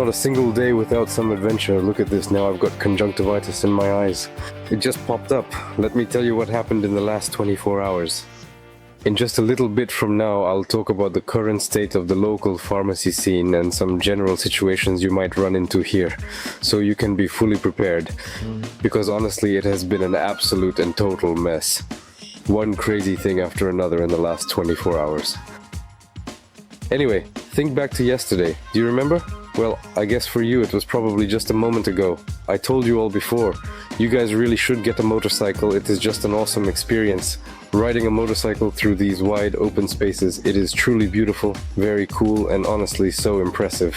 not a single day without some adventure. Look at this, now I've got conjunctivitis in my eyes. It just popped up. Let me tell you what happened in the last 24 hours. In just a little bit from now, I'll talk about the current state of the local pharmacy scene and some general situations you might run into here, so you can be fully prepared. Because honestly, it has been an absolute and total mess. One crazy thing after another in the last 24 hours. Anyway, think back to yesterday. Do you remember? Well, I guess for you it was probably just a moment ago. I told you all before, you guys really should get a motorcycle. It is just an awesome experience. Riding a motorcycle through these wide open spaces, it is truly beautiful, very cool, and honestly so impressive.